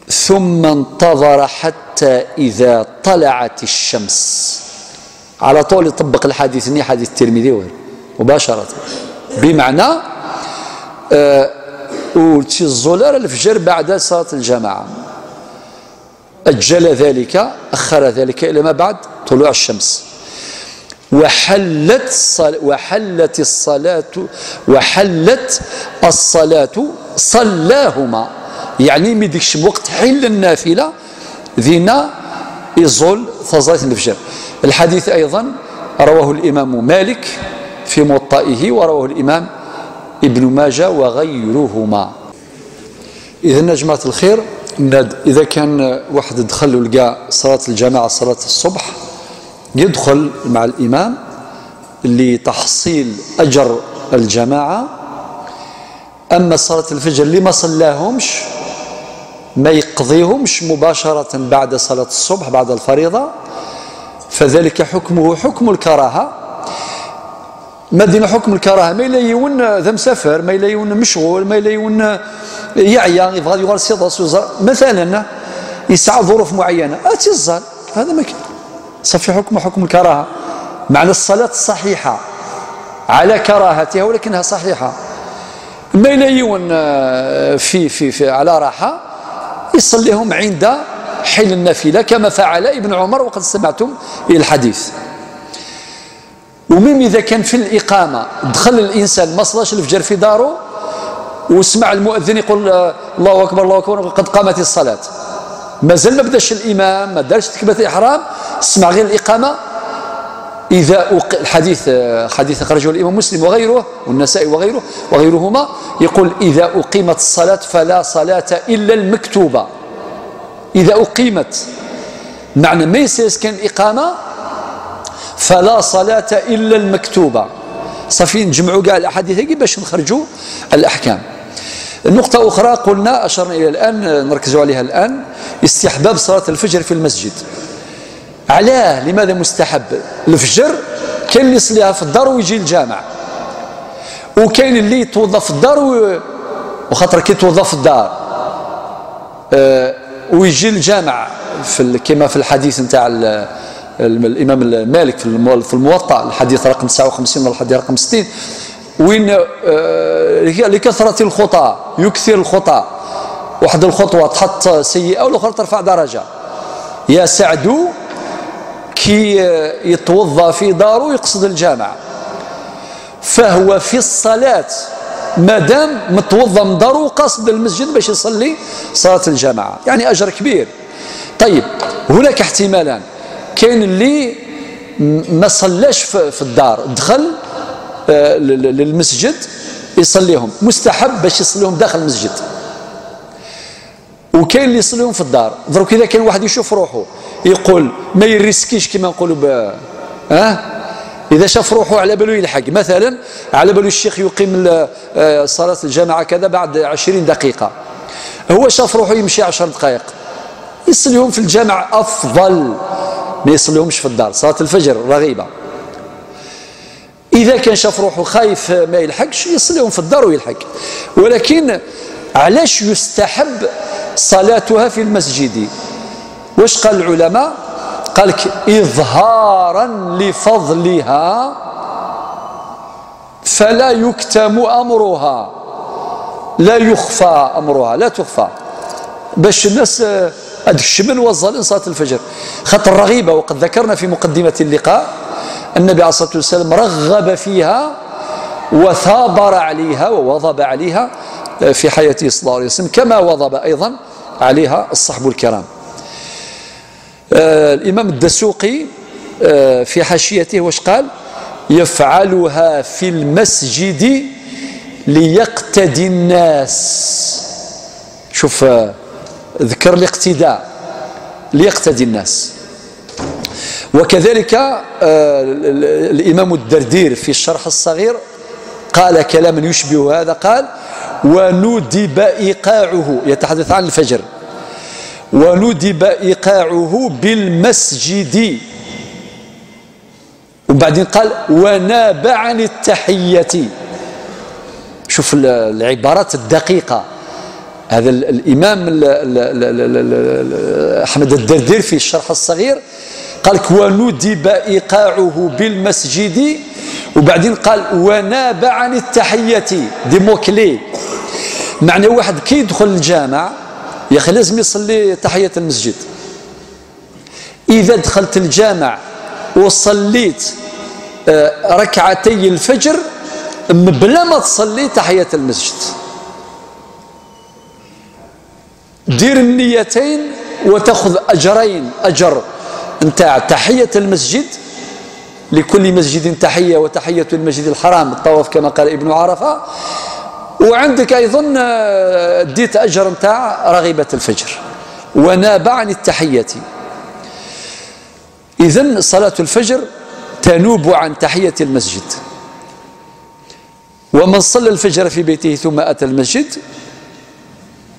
ثم انتظر حتى إذا طلعت الشمس. على طول يطبق الحديث ني حديث الترمذي مباشرة بمعنى أوتي الزلال الفجر بعد صلاة الجماعة أجل ذلك أخر ذلك إلى ما بعد طلوع الشمس وحلت الصلاة صلاهما يعني ما يديكش وقت حل النافله ذينا يزول صلاه الفجر. الحديث ايضا رواه الامام مالك في موطئه ورواه الامام ابن ماجه وغيرهما. اذا يا جماعه الخير اذا كان واحد دخل ولقى صلاه الجماعه صلاه الصبح يدخل مع الامام لتحصيل اجر الجماعه. اما صلاه الفجر اللي ما صلاهمش ما يقضيهمش مباشرة بعد صلاة الصبح بعد الفريضة فذلك حكمه حكم الكراهة. ما دينا حكم الكراهة ما إلا يون ذا مسافر ما إلا يون مشغول ما إلا يون يعيا يبغى يغرس يضرس مثلا يسعى ظروف معينة أتي الظل هذا ما كان صافي حكم الكراهة معنى الصلاة الصحيحة على كراهتها ولكنها صحيحة. ما إلا يون في على راحة يصليهم عند حل النافلة كما فعل ابن عمر وقد سمعتم إلى الحديث. ومن إذا كان في الإقامة دخل الإنسان ما صلاش الفجر في داره وسمع المؤذن يقول الله أكبر الله أكبر قد قامت الصلاة مازال ما بداش الإمام ما دارش تكبيرة الإحرام اسمع غير الإقامة إذا الحديث أخرجه الإمام مسلم وغيره والنسائي وغيرهما يقول إذا أقيمت الصلاة فلا صلاة إلا المكتوبة. إذا أقيمت معنى ما يسيس كان إقامة فلا صلاة إلا المكتوبة. صافي نجمعوا كاع الأحاديث هذه باش نخرجوا الأحكام. النقطة أخرى قلنا أشرنا إلى الآن نركزوا عليها الآن استحباب صلاة الفجر في المسجد. علاه لماذا مستحب؟ الفجر كاين اللي يصليها في الدار ويجي الجامع وكاين اللي يتوظف في الدار وخاطر كي يتوظف في الدار ويجي الجامع كما في الحديث نتاع الامام مالك في الموطأ الحديث رقم 59 والحديث رقم 60 وين لكثرة الخطى يكثر الخطى واحد الخطوة تحط سيئة والاخرى ترفع درجة. يا سعد كي يتوضا في داره يقصد الجامع، فهو في الصلاة مادام متوضا من داره وقاصد المسجد باش يصلي صلاة الجماعة، يعني أجر كبير. طيب هناك احتمالان، كاين اللي ما صلاش في الدار، دخل للمسجد يصليهم، مستحب باش يصليهم داخل المسجد، وكاين اللي يصليهم في الدار. دروك إذا كان واحد يشوف روحه يقول ما يريسكيش كما نقولوا إذا شاف روحه على باله يلحق، مثلا على باله الشيخ يقيم صلاة الجماعة كذا بعد 20 دقيقة، هو شاف روحه يمشي 10 دقائق، يصليهم في الجامع أفضل ما يصليهمش في الدار، صلاة الفجر رغيبة. إذا كان شاف روحه خايف ما يلحقش يصليهم في الدار ويلحق. ولكن علاش يستحب صلاتها في المسجد؟ واش قال العلماء؟ قال لك إظهارا لفضلها فلا يكتم أمرها، لا يخفى أمرها، لا تخفى، باش الناس هذاك الشمل وصل صلاة الفجر خاطر رغيبة. وقد ذكرنا في مقدمة اللقاء النبي عليه الصلاة والسلام رغب فيها وثابر عليها ووظب عليها في حياته صلى الله عليه وسلم، كما وظب أيضا عليها الصحب الكرام. الإمام الدسوقي في حاشيته واش قال؟ يفعلها في المسجد ليقتدي الناس. شوف ذكر الاقتداء، ليقتدي الناس. وكذلك الإمام الدردير في الشرح الصغير قال كلاما يشبه هذا، قال وندب إيقاعه، يتحدث عن الفجر، وندب إيقاعه بالمسجد، وبعدين قال وناب عن التحية. شوف العبارات الدقيقة. هذا الإمام أحمد الدردير في الشرح الصغير قال لك وندب إيقاعه بالمسجد، وبعدين قال وناب عن التحية، دي موكلي. معنى واحد كي يدخل الجامع يا أخي لازم يصلي تحية المسجد. إذا دخلت الجامع وصليت ركعتي الفجر بلا ما تصلي تحية المسجد، دير النيتين وتأخذ أجرين، أجر نتاع تحية المسجد، لكل مسجد تحية وتحية المسجد الحرام الطواف كما قال ابن عرفة، وعندك أيضا ديت أجر نتاع رغيبة الفجر وناب عن التحية. إذن صلاة الفجر تنوب عن تحية المسجد. ومن صلى الفجر في بيته ثم أتى المسجد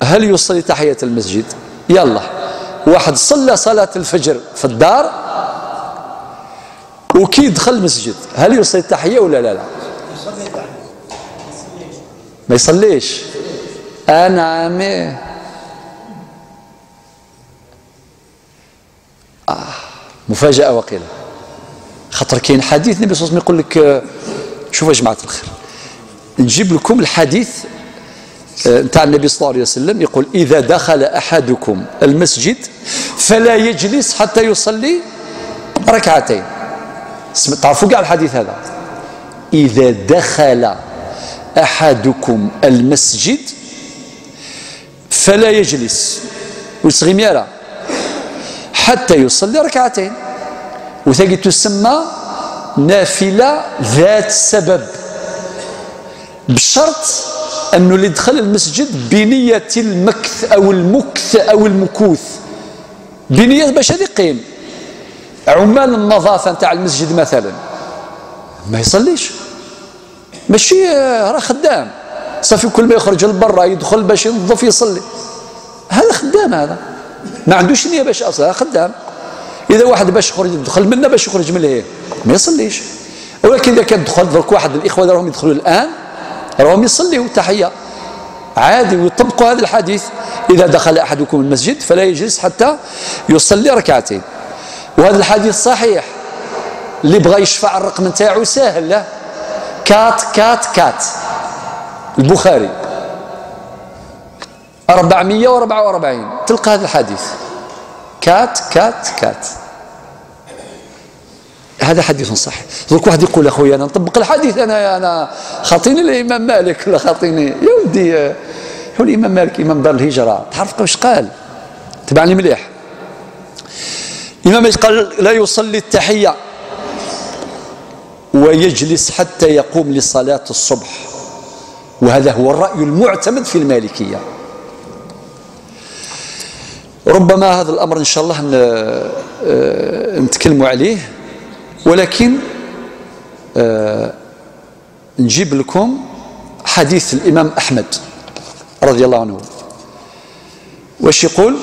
هل يصلي تحية المسجد؟ يلا واحد صلى صلاة الفجر في الدار وكي يدخل المسجد هل يصلي التحية ولا لا؟ ما يصليش. أنا عامي مفاجأة وقيلة، خاطر كاين حديث النبي صلى الله عليه وسلم يقول لك، شوفوا يا جماعة الخير نجيب لكم الحديث نتاع النبي صلى الله عليه وسلم، يقول إذا دخل أحدكم المسجد فلا يجلس حتى يصلي ركعتين. تعرفوا كاع الحديث هذا، إذا دخل أحدكم المسجد فلا يجلس ويصغي حتى يصلي ركعتين، وثاقي تسمى نافلة ذات سبب، بشرط أنه اللي دخل المسجد بنية المكث أو المكث أو المكوث، بنية باش يقيم. عمال النظافة نتاع المسجد مثلا ما يصليش، ماشي راه خدام صافي، كل ما يخرج لبرا يدخل باش ينظف يصلي، هذا خدام، هذا ما عندوش نية باش أصلا خدام. إذا واحد باش يخرج يدخل منا باش يخرج من هي ما يصليش. ولكن إذا كان دخل درك واحد الإخوة راهم يدخلوا الآن راهم يصليوا تحية عادي ويطبقوا هذا الحديث، إذا دخل أحدكم المسجد فلا يجلس حتى يصلي ركعتين. وهذا الحديث صحيح، اللي بغى يشفع الرقم نتاعو ساهل له، كات كات كات، البخاري 444 تلقى هذا الحديث، كات كات كات. هذا حديث صحيح. درك واحد يقول اخويا انا نطبق الحديث، انا خاطيني الامام مالك ولا خاطيني يا ودي. هو الامام مالك امام دار الهجره، تعرف واش قال؟ تبعني مليح. الامام مالك قال لا يصلي التحيه ويجلس حتى يقوم لصلاه الصبح، وهذا هو الراي المعتمد في المالكيه. ربما هذا الامر ان شاء الله نتكلموا عليه، ولكن نجيب لكم حديث الإمام أحمد رضي الله عنه. واش يقول؟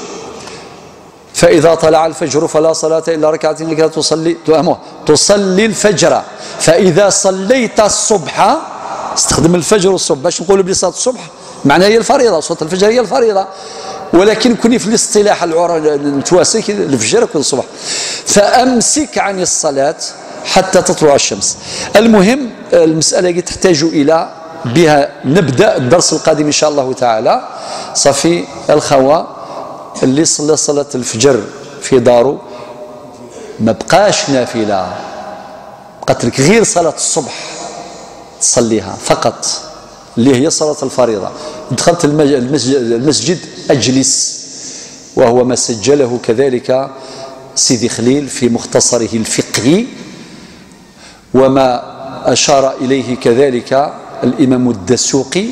فإذا طلع الفجر فلا صلاة إلا ركعتين لكي تصلي الفجر، فإذا صليت الصبح، استخدم الفجر والصبح باش نقولوا بلي صلاة الصبح معناها هي الفريضة، صلاة الفجر هي الفريضة، ولكن كوني في الاصطلاح التواسي الفجر يكون الصبح. فأمسك عن الصلاة حتى تطلع الشمس. المهم المسألة تحتاج إلى بها نبدأ الدرس القادم إن شاء الله تعالى. صافي الخوى اللي صلى صلاة الفجر في داره ما بقاش نافلة، بقات لك غير صلاة الصبح تصليها فقط اللي هي صلاة الفريضة. دخلت المسجد أجلس، وهو ما سجله كذلك سيدي خليل في مختصره الفقهي، وما أشار إليه كذلك الإمام الدسوقي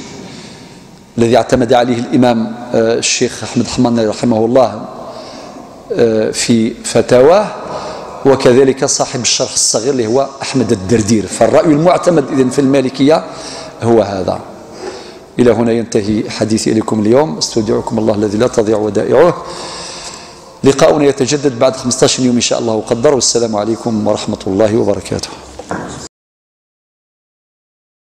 الذي اعتمد عليه الإمام الشيخ أحمد حماني رحمه الله في فتاواه، وكذلك صاحب الشرح الصغير اللي هو أحمد الدردير. فالرأي المعتمد إذن في المالكية هو هذا. إلى هنا ينتهي حديثي إليكم اليوم، استودعكم الله الذي لا تضيع ودائعه. لقاؤنا يتجدد بعد 15 يوم إن شاء الله وقدر، والسلام عليكم ورحمة الله وبركاته.